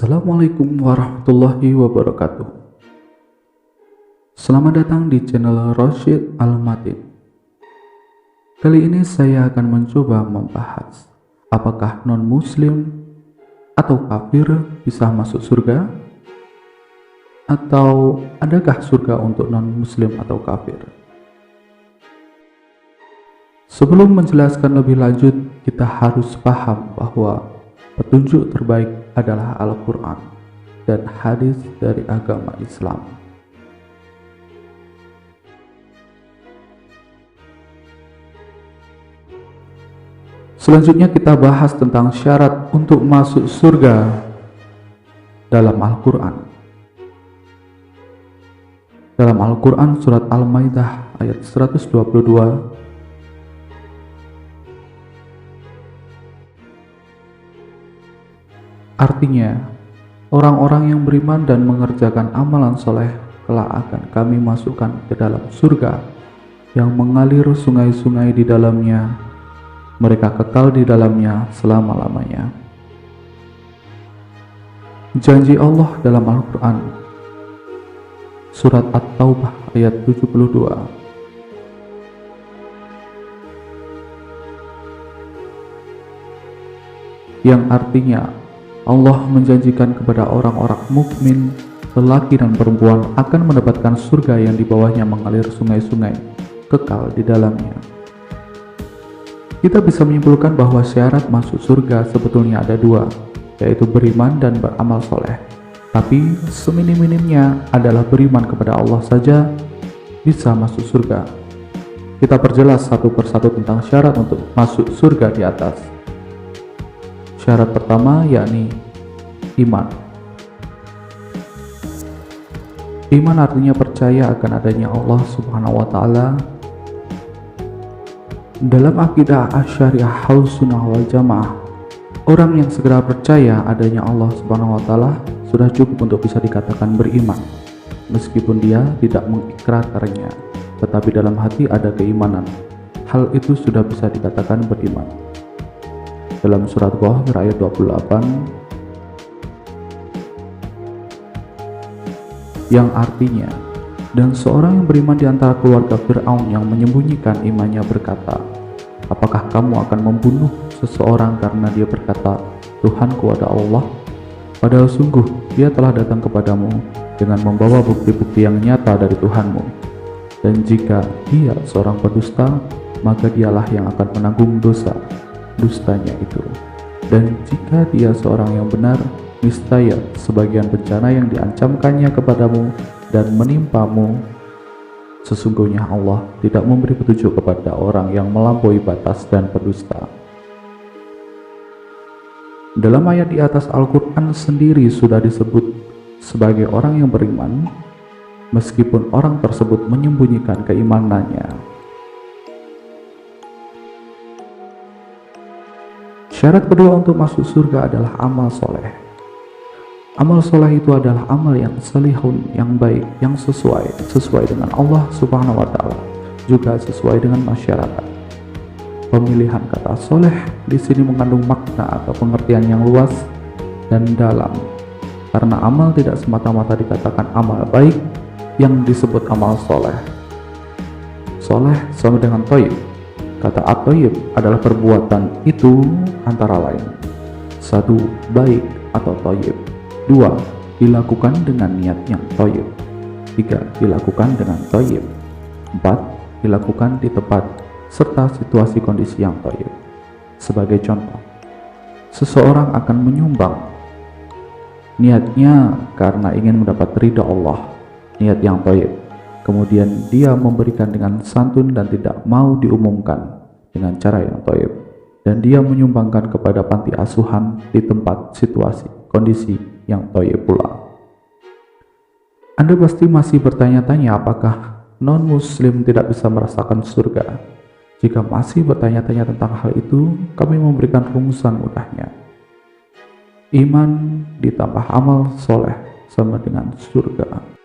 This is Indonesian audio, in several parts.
Assalamualaikum warahmatullahi wabarakatuh. Selamat datang di channel Rosyid Al-Matin. Kali ini saya akan mencoba membahas apakah non-muslim atau kafir bisa masuk surga, atau adakah surga untuk non-muslim atau kafir. Sebelum menjelaskan lebih lanjut, kita harus paham bahwa petunjuk terbaik adalah Al-Quran dan hadis dari agama Islam. Selanjutnya kita bahas tentang syarat untuk masuk surga dalam Al-Quran. Dalam Al-Quran surat Al-Maidah ayat 122, artinya, orang-orang yang beriman dan mengerjakan amalan soleh kelak akan kami masukkan ke dalam surga yang mengalir sungai-sungai di dalamnya. Mereka kekal di dalamnya selama-lamanya. Janji Allah dalam Al-Quran surat At-Taubah ayat 72, yang artinya Allah menjanjikan kepada orang-orang mukmin, lelaki dan perempuan akan mendapatkan surga yang di bawahnya mengalir sungai-sungai, kekal di dalamnya. Kita bisa menyimpulkan bahwa syarat masuk surga sebetulnya ada dua, yaitu beriman dan beramal soleh. Tapi seminim-minimnya adalah beriman kepada Allah saja bisa masuk surga. Kita perjelas satu persatu tentang syarat untuk masuk surga di atas. Syarat pertama yakni iman. Iman artinya percaya akan adanya Allah Subhanahu wa Ta'ala. Dalam akidah Asy'ariyah Ahlussunnah wal Jamaah, orang yang segera percaya adanya Allah Subhanahu wa Ta'ala sudah cukup untuk bisa dikatakan beriman, meskipun dia tidak mengikrarkannya, tetapi dalam hati ada keimanan. Hal itu sudah bisa dikatakan beriman. Dalam surat Ghafir ayat 28, yang artinya, dan seorang yang beriman di antara keluarga Fir'aun yang menyembunyikan imannya berkata, apakah kamu akan membunuh seseorang karena dia berkata, Tuhanku adalah Allah? Padahal sungguh dia telah datang kepadamu dengan membawa bukti-bukti yang nyata dari Tuhanmu. Dan jika dia seorang pendusta, maka dialah yang akan menanggung dustanya itu. Dan jika dia seorang yang benar, niscaya sebagian bencana yang diancamkannya kepadamu dan menimpamu, sesungguhnya Allah tidak memberi petunjuk kepada orang yang melampaui batas dan pendusta. Dalam ayat di atas, Al-Quran sendiri sudah disebut sebagai orang yang beriman, meskipun orang tersebut menyembunyikan keimanannya. Syarat kedua untuk masuk surga adalah amal soleh. Amal soleh itu adalah amal yang salihun, yang baik, yang sesuai dengan Allah Subhanahu wa Ta'ala, juga sesuai dengan masyarakat. Pemilihan kata soleh di sini mengandung makna atau pengertian yang luas dan dalam, karena amal tidak semata-mata dikatakan amal baik yang disebut amal soleh. Soleh sama dengan thayyib. Kata at-thayyib adalah perbuatan itu antara lain: 1. Baik atau thayyib. 2. Dilakukan dengan niat yang thayyib. 3. Dilakukan dengan thayyib. 4. Dilakukan di tempat serta situasi kondisi yang thayyib. Sebagai contoh, seseorang akan menyumbang, niatnya karena ingin mendapat ridha Allah, niat yang thayyib. Kemudian dia memberikan dengan santun dan tidak mau diumumkan dengan cara yang thayyib. Dan dia menyumbangkan kepada panti asuhan di tempat situasi kondisi yang thayyib pula. Anda pasti masih bertanya-tanya apakah non-muslim tidak bisa merasakan surga. Jika masih bertanya-tanya tentang hal itu, kami memberikan rumusan mudahnya. Iman ditambah amal soleh sama dengan surga.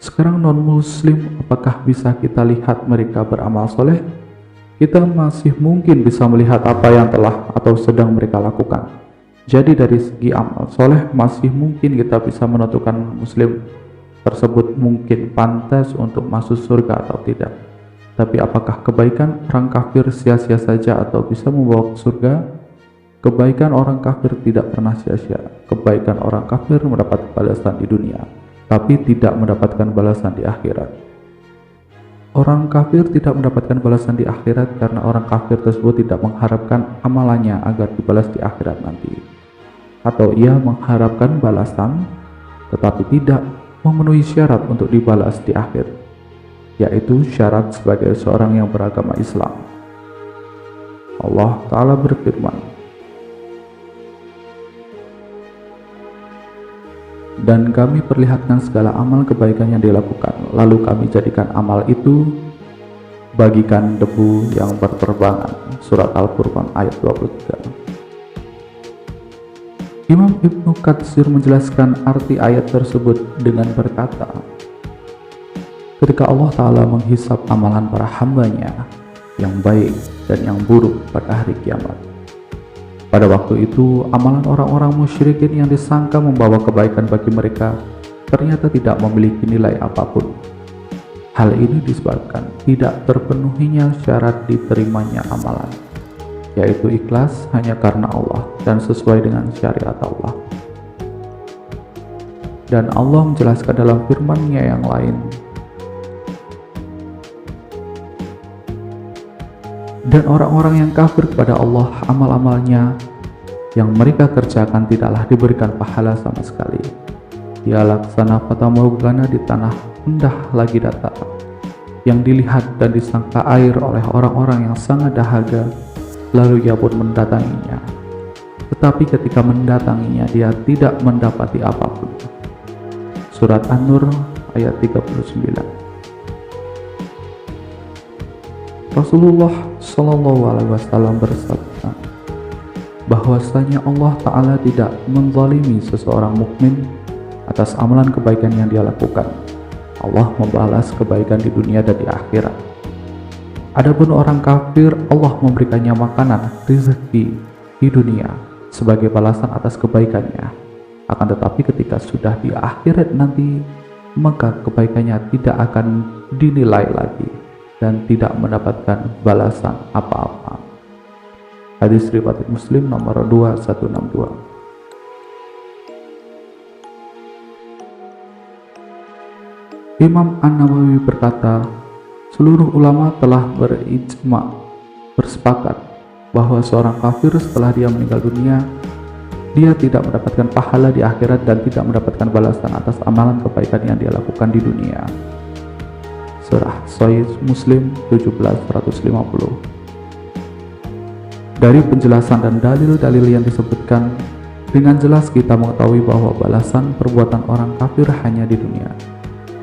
Sekarang non-muslim, apakah bisa kita lihat mereka beramal soleh? Kita masih mungkin bisa melihat apa yang telah atau sedang mereka lakukan. Jadi dari segi amal soleh masih mungkin kita bisa menentukan muslim tersebut mungkin pantas untuk masuk surga atau tidak. Tapi apakah kebaikan orang kafir sia-sia saja atau bisa membawa ke surga? Kebaikan orang kafir tidak pernah sia-sia. Kebaikan orang kafir mendapat balasan di dunia, tapi tidak mendapatkan balasan di akhirat. Orang kafir tidak mendapatkan balasan di akhirat karena orang kafir tersebut tidak mengharapkan amalannya agar dibalas di akhirat nanti. Atau ia mengharapkan balasan tetapi tidak memenuhi syarat untuk dibalas di akhir, yaitu syarat sebagai seorang yang beragama Islam. Allah Ta'ala berfirman, dan kami perlihatkan segala amal kebaikan yang dilakukan, lalu kami jadikan amal itu bagikan debu yang berterbangan. Surat Al-Furqan ayat 23. Imam Ibnu Katsir menjelaskan arti ayat tersebut dengan berkata, ketika Allah Ta'ala menghisap amalan para hambanya yang baik dan yang buruk pada hari kiamat, pada waktu itu amalan orang-orang musyrikin yang disangka membawa kebaikan bagi mereka ternyata tidak memiliki nilai apapun. Hal ini disebabkan tidak terpenuhinya syarat diterimanya amalan, yaitu ikhlas hanya karena Allah dan sesuai dengan syariat Allah. Dan Allah menjelaskan dalam firman-Nya yang lain, dan orang-orang yang kafir kepada Allah, amal-amalnya yang mereka kerjakan tidaklah diberikan pahala sama sekali. Dia laksana fata morgana di tanah rendah lagi datar, yang dilihat dan disangka air oleh orang-orang yang sangat dahaga. Lalu ia pun mendatanginya, tetapi ketika mendatanginya dia tidak mendapati apapun. Surat An-Nur ayat 39. Rasulullah SAW bersabda bahwasanya Allah Ta'ala tidak menzalimi seseorang mukmin atas amalan kebaikan yang dia lakukan. Allah membalas kebaikan di dunia dan di akhirat. Adapun orang kafir, Allah memberikannya makanan, rezeki di dunia sebagai balasan atas kebaikannya. Akan tetapi ketika sudah di akhirat nanti, maka kebaikannya tidak akan dinilai lagi dan tidak mendapatkan balasan apa-apa. Hadis riwayat Muslim nomor 2162. Imam An-Nawawi berkata, seluruh ulama telah bersepakat bahwa seorang kafir setelah dia meninggal dunia, dia tidak mendapatkan pahala di akhirat dan tidak mendapatkan balasan atas amalan kebaikan yang dia lakukan di dunia. Surah Sahih Muslim 1750. Dari penjelasan dan dalil-dalil yang disebutkan, dengan jelas kita mengetahui bahwa balasan perbuatan orang kafir hanya di dunia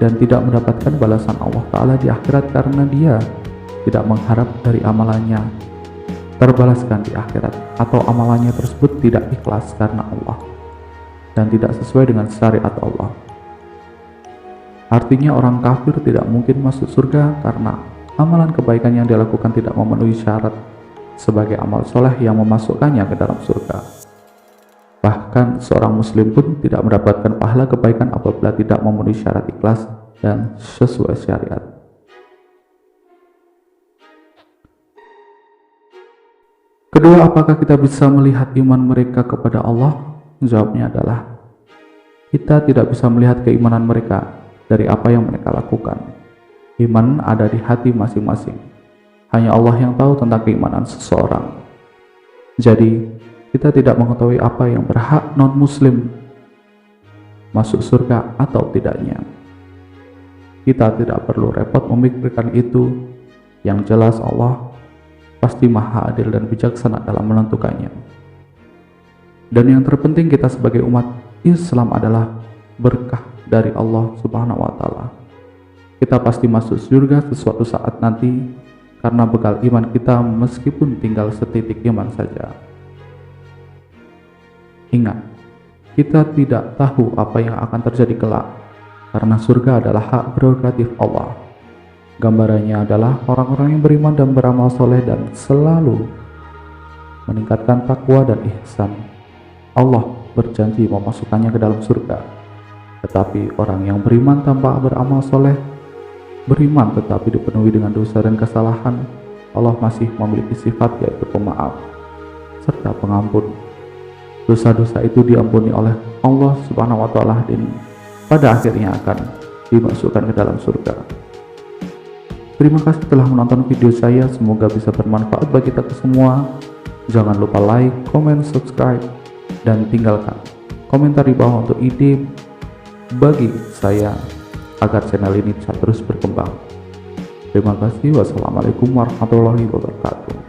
dan tidak mendapatkan balasan Allah Ta'ala di akhirat karena dia tidak mengharap dari amalannya terbalaskan di akhirat, atau amalannya tersebut tidak ikhlas karena Allah dan tidak sesuai dengan syariat Allah. Artinya orang kafir tidak mungkin masuk surga karena amalan kebaikan yang dilakukan tidak memenuhi syarat sebagai amal soleh yang memasukkannya ke dalam surga. Bahkan seorang muslim pun tidak mendapatkan pahala kebaikan apabila tidak memenuhi syarat ikhlas dan sesuai syariat. Kedua, apakah kita bisa melihat iman mereka kepada Allah? Jawabnya adalah, kita tidak bisa melihat keimanan mereka dari apa yang mereka lakukan. Iman ada di hati masing-masing. Hanya Allah yang tahu tentang keimanan seseorang. Jadi, kita tidak mengetahui apa yang berhak non-muslim masuk surga atau tidaknya. Kita tidak perlu repot memikirkan itu. Yang jelas Allah pasti maha adil dan bijaksana dalam menentukannya. Dan yang terpenting, kita sebagai umat Islam adalah berkah dari Allah Subhanahu wa Ta'ala. Kita pasti masuk surga sesuatu saat nanti karena bekal iman kita, meskipun tinggal setitik iman saja. Ingat, kita tidak tahu apa yang akan terjadi kelak, karena surga adalah hak prerogatif Allah. Gambarannya adalah orang-orang yang beriman dan beramal soleh dan selalu meningkatkan takwa dan ihsan. Allah berjanji memasukkannya ke dalam surga. Tetapi orang yang beriman tanpa beramal soleh, beriman tetapi dipenuhi dengan dosa dan kesalahan, Allah masih memiliki sifat yaitu pemaaf serta pengampun. Dosa-dosa itu diampuni oleh Allah Subhanahu wa taala dan pada akhirnya akan dimasukkan ke dalam surga. Terima kasih telah menonton video saya, semoga bisa bermanfaat bagi kita semua. Jangan lupa like, comment, subscribe, dan tinggalkan komentar di bawah untuk ide bagi saya agar channel ini bisa terus berkembang. Terima kasih. Wassalamualaikum warahmatullahi wabarakatuh.